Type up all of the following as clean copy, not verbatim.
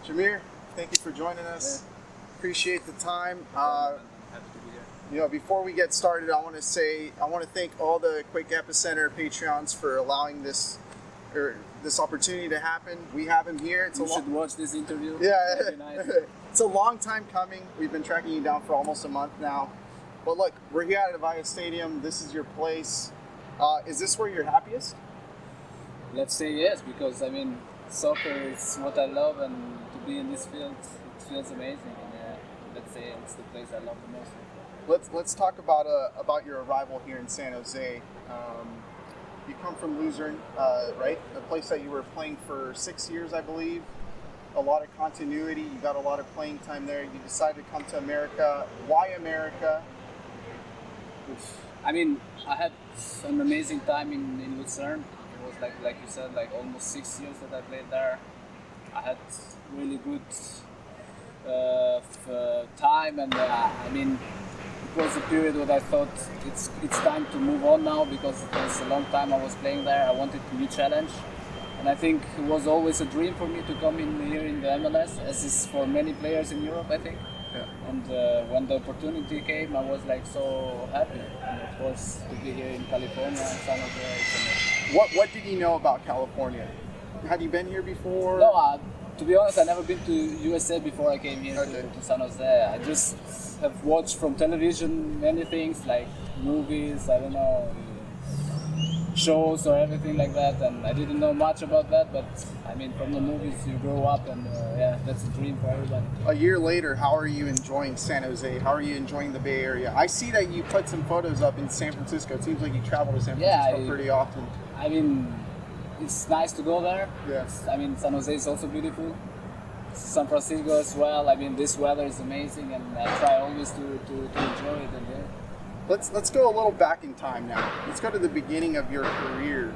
Jahmir, thank you for joining us. Appreciate the time. Happy to be here. Before we get started, I want to thank all the Quick Epicenter Patreons for allowing this opportunity to happen. We have him here. You should watch this interview. Yeah, very nice. It's a long time coming. We've been tracking you down for almost a month now. But look, we're here at Avaya Stadium. This is your place. Is this where you're happiest? Let's say yes, because soccer is what I love, and to be in this field, it feels amazing. And let's say it's the place I love the most. Let's talk about your arrival here in San Jose. You come from Luzern, right? A place that you were playing for 6 years, I believe. A lot of continuity. You got a lot of playing time there. You decided to come to America. Why America? I had an amazing time in Luzern. It was like you said, like almost 6 years that I played there. I had really good time, and it was a period where I thought it's time to move on now, because it was a long time I was playing there. I wanted a new challenge, and I think it was always a dream for me to come in here in the MLS, as is for many players in Europe, I think. Yeah. And when the opportunity came, I was like so happy, and of course to be here in California and San Jose. What did you know about California? Had you been here before? No, to be honest, I've never been to USA before I came here Okay. to San Jose. I just have watched from television many things, like movies, I don't know, shows or everything like that, and I didn't know much about that, but from the movies you grow up, and that's a dream for everybody. A year later, how are you enjoying San Jose? How are you enjoying the Bay Area? I see that you put some photos up in San Francisco. It seems like you travel to San Francisco pretty often. It's nice to go there. Yes. San Jose is also beautiful. San Francisco as well. This weather is amazing, and I try always to enjoy it. And Let's go a little back in time now. Let's go to the beginning of your career.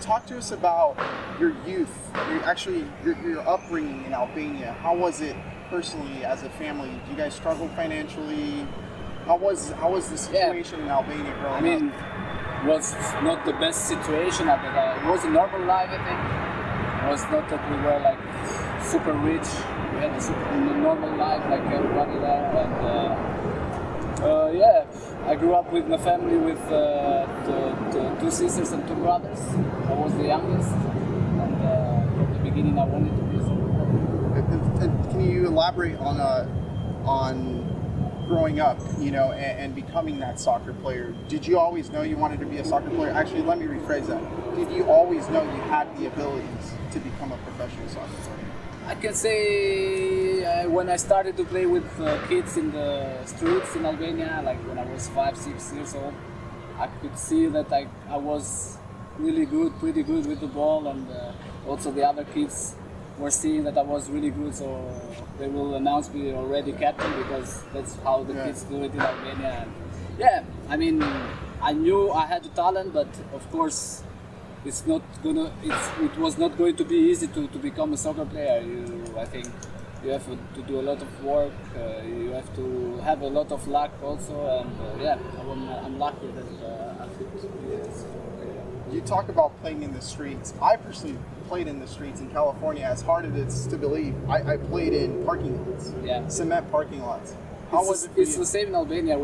Talk to us about your youth, your upbringing in Albania. How was it personally as a family? Did you guys struggle financially? How was the situation in Albania growing up? It was not the best situation at the time. It was a normal life, I think. It was not that we were like super rich. We had a normal life like everybody there, and I grew up with my family with the 2 sisters and 2 brothers. I was the youngest, and from the beginning I wanted to be a soccer player. And can you elaborate on growing up, and becoming that soccer player? Did you always know you wanted to be a soccer player? Actually, let me rephrase that. Did you always know you had the abilities to become a professional soccer player? I can say when I started to play with kids in the streets in Albania, like when I was 5-6 years old, I could see that I was really good, pretty good with the ball, and also the other kids were seeing that I was really good, so they will announce me already captain, because that's how the kids do it in Albania. And I knew I had the talent, but of course it was not going to be easy to become a soccer player. I think you have to do a lot of work, you have to have a lot of luck also, and I'm lucky that I could do this. You talk about playing in the streets. I personally played in the streets in California. As hard as it's to believe, I played in parking lots, cement parking lots. How was it for It's you? the same in Albania.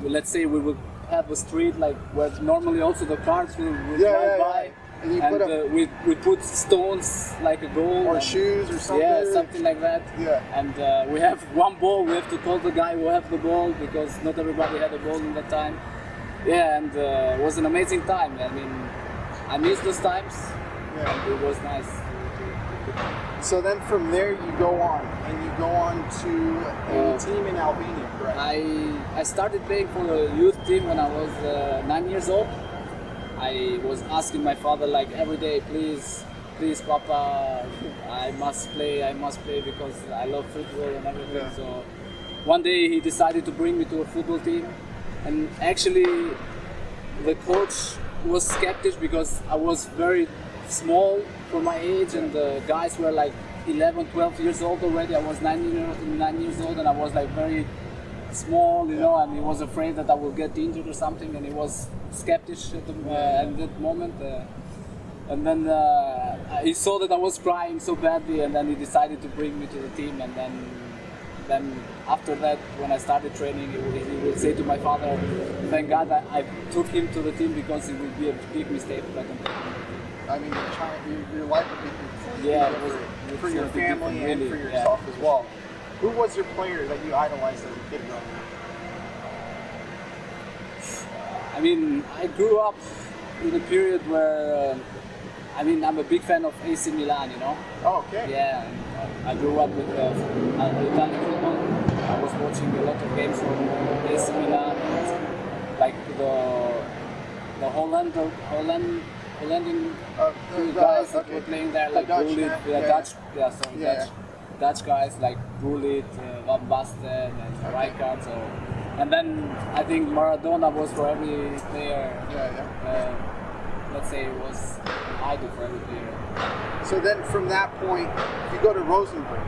Let's say we would have a street like where normally also the cars will drive by, and we put stones like a goal, or shoes or something. Yeah, something like that. Yeah. And we have one ball. We have to call the guy who have the ball, because not everybody had a ball in that time. Yeah, and it was an amazing time. I miss those times. Yeah. And it was nice. So then from there you go on to a team in Albania, correct? I started playing for a youth team when I was 9 years old. I was asking my father like every day, please Papa, I must play because I love football and everything. Yeah. So one day he decided to bring me to a football team, and actually the coach was skeptical because I was very small for my age, and the guys were like 11, 12 years old already. I was 9 years old, and I was like very small, and he was afraid that I would get injured or something, and he was skeptical at that moment. And then he saw that I was crying so badly, and then he decided to bring me to the team. And then after that, when I started training, he would say to my father, "Thank God I took him to the team because it would be a big mistake if I don't take him." I mean, your life would be completely Yeah, different for your gonna be family different, and really, for yeah. yourself as well. Who was your player that you idolized as a kid? I mean, I grew up in a period where, I'm a big fan of AC Milan, you know? Oh, okay. Yeah, and, I grew up with Italian football. I was watching a lot of games from AC Milan, like the Hollandian guys that were playing there, like Gullit, Dutch guys like Gullit, Van Basten, and Hyka. So, and then I think Maradona was for every player. Let's say it was an idol for every player. So then, from that point, you go to Rosenborg.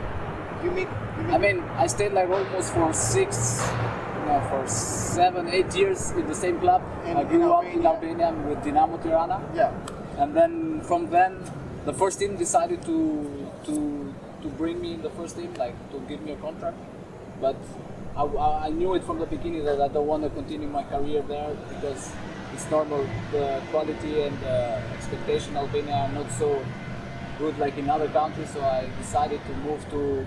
I stayed like almost for 7, 8 years in the same club. I grew up in Albania with Dinamo Tirana. Yeah. And then from then, the first team decided to bring me in the first team, like to give me a contract. But I knew it from the beginning that I don't want to continue my career there because it's normal. The quality and the expectation in Albania are not so good like in other countries. So I decided to move to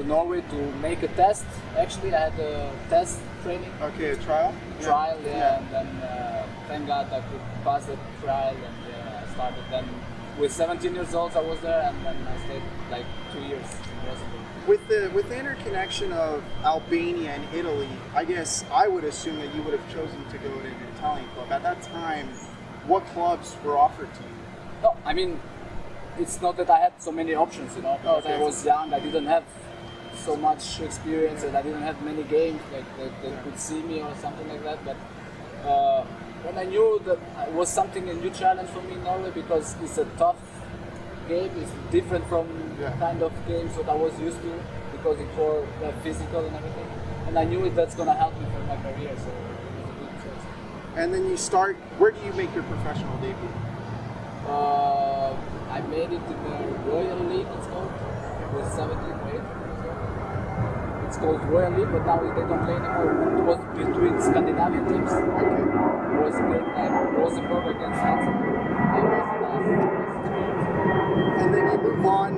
Norway to make a test. Actually, I had a test training. Okay, a trial? Trial, yeah. And then thank God I could pass the trial, and I started. Then with 17 years old I was there, and then I stayed like 2 years in Rosenborg. With the interconnection of Albania and Italy, I guess I would assume that you would have chosen to go to an Italian club. At that time, what clubs were offered to you? No, I mean, it's not that I had so many options, you know, because I was young, I didn't have so much experience, and I didn't have many games like they could see me or something like that. But when I knew that it was something, a new challenge for me in Norway, because it's a tough game, it's different from kind of games that I was used to, because it's more physical and everything. And I knew that's going to help me for my career, so it was a good choice. And then you start, where do you make your professional debut? I made it in the Royal League, it's called, with 17 or 8. It's called Royal League, but now they don't play anymore. It was between Scandinavian teams. Okay. It was a game like Rosenborg against Hansen. And then you move on,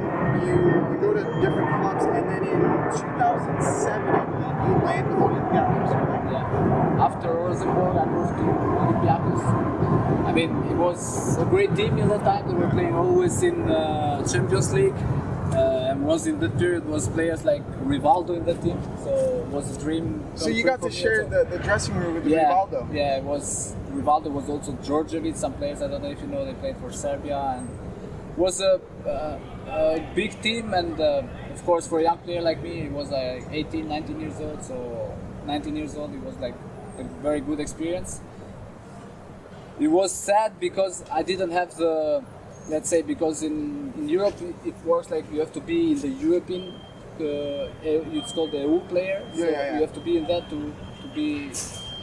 you go to different clubs, and then in 2007, I believe, you land with Olympiacos, right? Yeah. After Rosenborg, I moved to Olympiacos. I mean, it was a great team in that time. They were playing always in Champions League. And was in that period was players like Rivaldo in that team, so it was a dream. So you got to share the dressing room with Rivaldo. Yeah, it was. Rivaldo was also Djordjevic. Some players, I don't know if you know, they played for Serbia, and it was a big team. And of course, for a young player like me, it was like 18, 19 years old. So 19 years old, it was like a very good experience. It was sad because I didn't have the. Let's say, because in Europe it works like you have to be in the European, it's called the EU player. So you have to be in that to be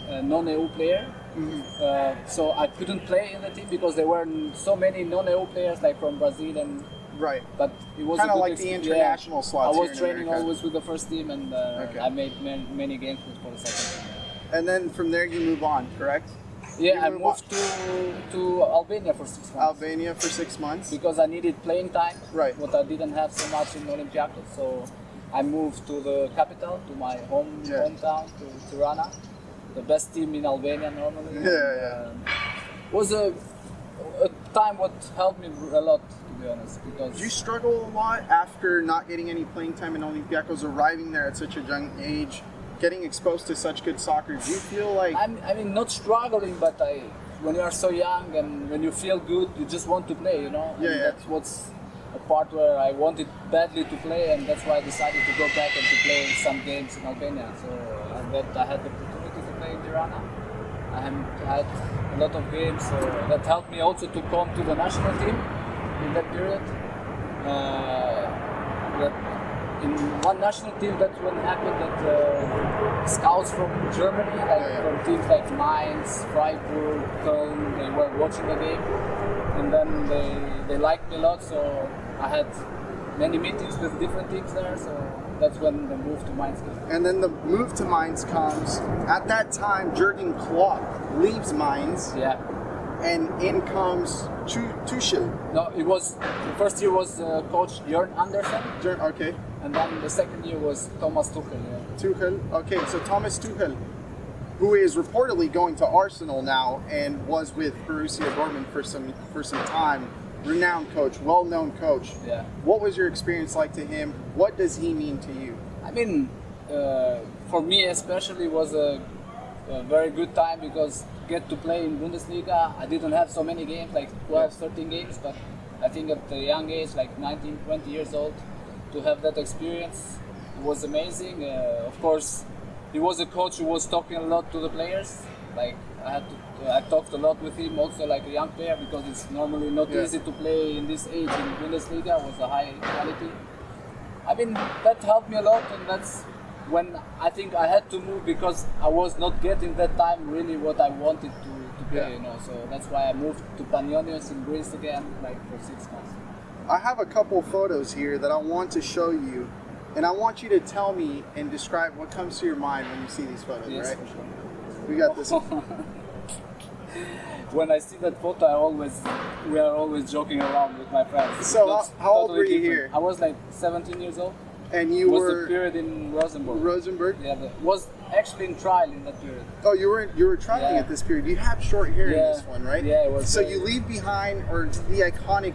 a non-EU player. Mm-hmm. So I couldn't play in the team because there were so many non-EU players, like from Brazil and. Right. But it was kind of like the international slots. I was training always with the first team, and I made many games for the second team. And then from there you move on, correct? Yeah, I moved to Albania for 6 months. Albania for 6 months? Because I needed playing time, right? What I didn't have so much in Olympiacos. So I moved to the capital, to my hometown, to Tirana, the best team in Albania normally. It was a time what helped me a lot, to be honest. Because did you struggle a lot after not getting any playing time in Olympiacos, arriving there at such a young age? Getting exposed to such good soccer, do you feel like... I mean, not struggling, but when you are so young and when you feel good, you just want to play, you know? That's what's a part where I wanted badly to play, and that's why I decided to go back and to play some games in Albania. So I had the opportunity to play in Tirana. I had a lot of games, so that helped me also to come to the national team in that period. In one national team, that's what happened, that scouts from Germany, from teams like Mainz, Freiburg, Köln, they were watching the game. and then they liked me a lot. So I had many meetings with different teams there. So that's when the move to Mainz came. And then the move to Mainz comes. At that time, Jurgen Klopp leaves Mainz, Yeah. and in comes Tuchel. No, it was the first year was coach Jörn Andersen, Okay, and then the second year was Thomas Tuchel. Yeah. Tuchel. Okay, so Thomas Tuchel, who is reportedly going to Arsenal now and was with Borussia Dortmund for some time. Renowned coach, well-known coach. Yeah. What was your experience like to him? What does he mean to you? I mean, for me especially was a very good time because get to play in Bundesliga. I didn't have so many games, like 12, 13 games, but I think at a young age, like 19, 20 years old, to have that experience was amazing. Of course, he was a coach who was talking a lot to the players. Like I talked a lot with him also like a young player because it's normally not easy to play in this age in Bundesliga. It was a high quality. I mean, that helped me a lot, and that's when I think I had to move because I was not getting that time really what I wanted to play, you know. So that's why I moved to Panionios in Greece again, like for 6 months. I have a couple photos here that I want to show you, and I want you to tell me and describe what comes to your mind when you see these photos, Yes, right? for sure. We got this. When I see that photo, we are always joking around with my friends. So, It looks how old totally were you different. here? I was like 17 years old. And It you was the were period in Rosenborg. Rosenborg? Yeah, was actually in trial in that period. Oh, you were traveling Yeah. at this period. You have short hair in Yeah. this one, right? Yeah, it was So very- you leave behind, or the iconic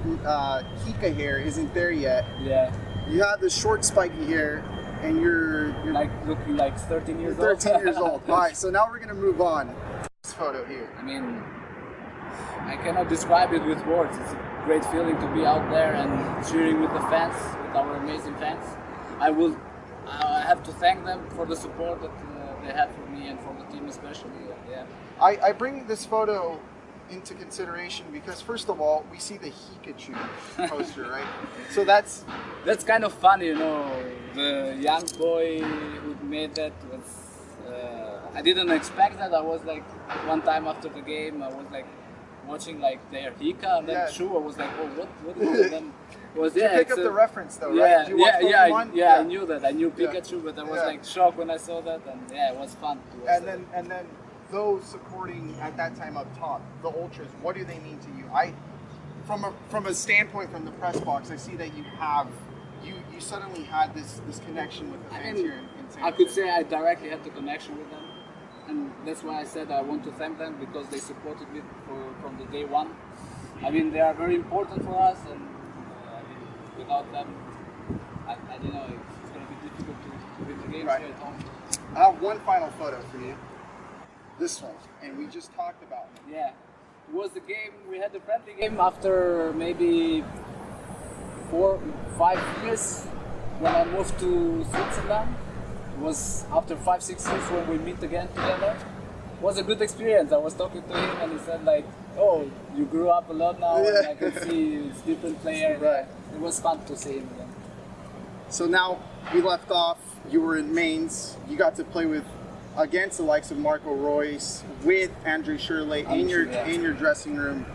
Hyka hair isn't there yet. Yeah, You have the short spiky hair, and you're like looking like 13 years 13 old. years old. All right, so now we're gonna move on. This photo here. I mean, I cannot describe it with words. It's a great feeling to be out there and cheering with the fans, with our amazing fans. I have to thank them for the support that they have for me and for the team especially. Yeah. I bring this photo into consideration because first of all, we see the Hikachu poster, right? So that's That's kind of funny, you know. The young boy who made that was. I didn't expect that. I was like, one time after the game, I was like watching like their Hika and then Yeah. Shu. I was like, oh, what is it? And then was you pick it's up a- the reference though, Yeah, right? Did you watch Pokemon? I knew that. I knew Pikachu, but I was Yeah. like shocked when I saw that, and yeah, it was fun to watch. And then those supporting at that time up top, the ultras. What do they mean to you? From a standpoint from the press box, I see that you suddenly had this connection with the I fans mean, here in San I could Jose. say I directly had the connection with them, and that's why I said I want to thank them because they supported me from the day one. I mean, they are very important for us, and I mean, without them, I don't know, it's going to be difficult to win the games Right. here at home. I have one final photo for you. This one, and we just talked about it. Yeah, it was the game. We had the friendly game after maybe 4-5 years when I moved to Switzerland. It was after 5-6 years when we meet again together. It was a good experience. I was talking to him and he said like, "Oh, you grew up a lot now, and I can see it's different player." Right. It was fun to see him again. So now we left off. You were in Mainz. You got to play against the likes of Marco Reus, with Andre Schürrle in your dressing room.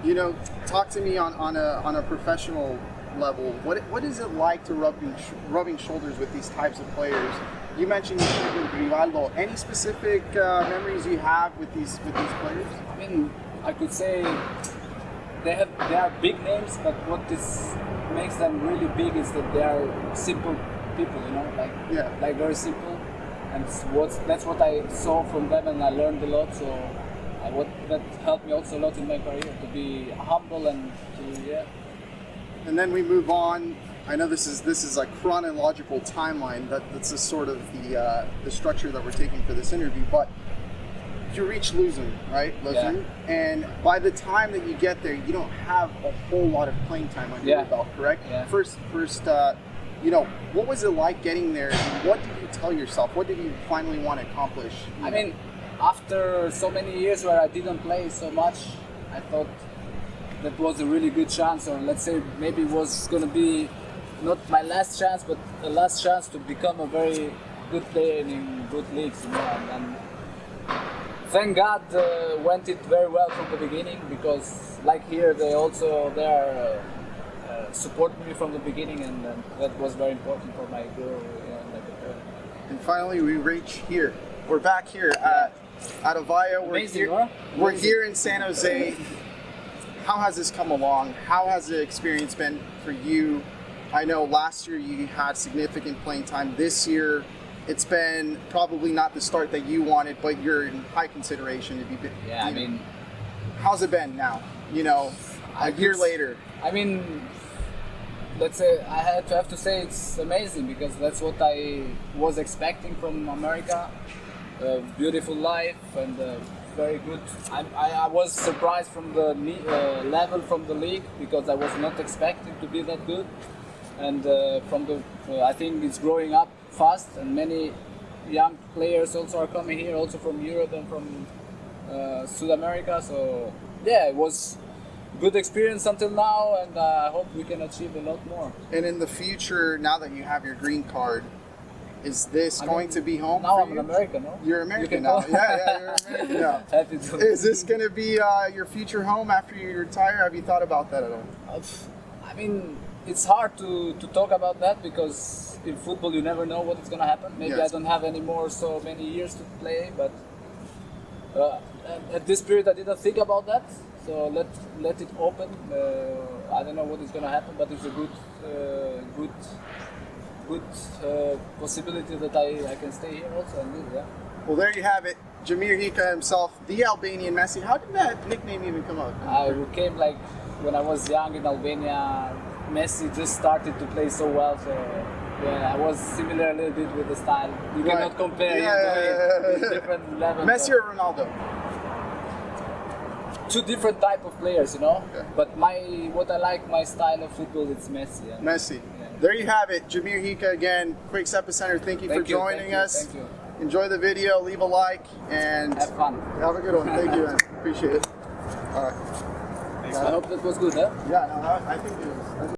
You know, talk to me on a professional level. What is it like to rubbing shoulders with these types of players? You mentioned you played with Rivaldo. Any specific memories you have with these players? I mean, I could say they are big names, but what makes them really big is that they are simple people, you know, like very simple, and that's what I saw from them, and I learned a lot. So that helped me also a lot in my career to be humble and to And then we move on. I know this is a chronological timeline. That's a sort of the structure that we're taking for this interview. But you reach Luzern, right? Luzern, and by the time that you get there, you don't have a whole lot of playing time on your belt, correct? Yeah. First, you know, what was it like getting there? And what did you tell yourself? What did you finally want to accomplish? I mean, after so many years where I didn't play so much, I thought that was a really good chance, or let's say maybe it was going to be not my last chance, but the last chance to become a very good player in good leagues, you know. And thank God went it very well from the beginning, because like here, they are supporting me from the beginning, and that was very important for my growth. And finally, we reach here. We're back here at Avaya. Amazing, huh? We're here in San Jose. How has this come along? How has the experience been for you? I know last year you had significant playing time. This year, it's been probably not the start that you wanted, but you're in high consideration to be. Yeah, I mean, how's it been now? You know, a year later. I mean, let's say I have to say it's amazing, because that's what I was expecting from America. A beautiful life and very good. I was surprised from the level from the league, because I was not expecting to be that good. And I think it's growing up fast, and many young players also are coming here, also from Europe and from South America. So yeah, it was good experience until now, and I hope we can achieve a lot more. And in the future, now that you have your green card, is this going to be home? Now for I'm you? an American, no? You're American now. Yeah, you're American now. Happy to. Is this going to be your future home after you retire? Have you thought about that at all? I mean, it's hard to talk about that, because in football you never know what is going to happen. Maybe Yes. I don't have any more so many years to play, but at this period I didn't think about that. So let it open. I don't know what is going to happen, but it's a good possibility that I can stay here also and live. Yeah. Well, there you have it. Jahmir Hyka himself, the Albanian Messi. How did that nickname even come up? I came like when I was young in Albania. Messi just started to play so well, so yeah, I was similar a little bit with the style. You cannot compare. It's different level. Messi or Ronaldo? Two different type of players, you know. Okay. But what I like, my style of football, it's Messi. Yeah. Messi. Yeah. There you have it. Jahmir Hyka again. Quakes Epicenter. Thank you for joining us. Thank you. Enjoy the video. Leave a like and Have fun. have a good one. Thank you, man. Appreciate it. All right. I hope that was good, huh? Yeah, no, I think it was.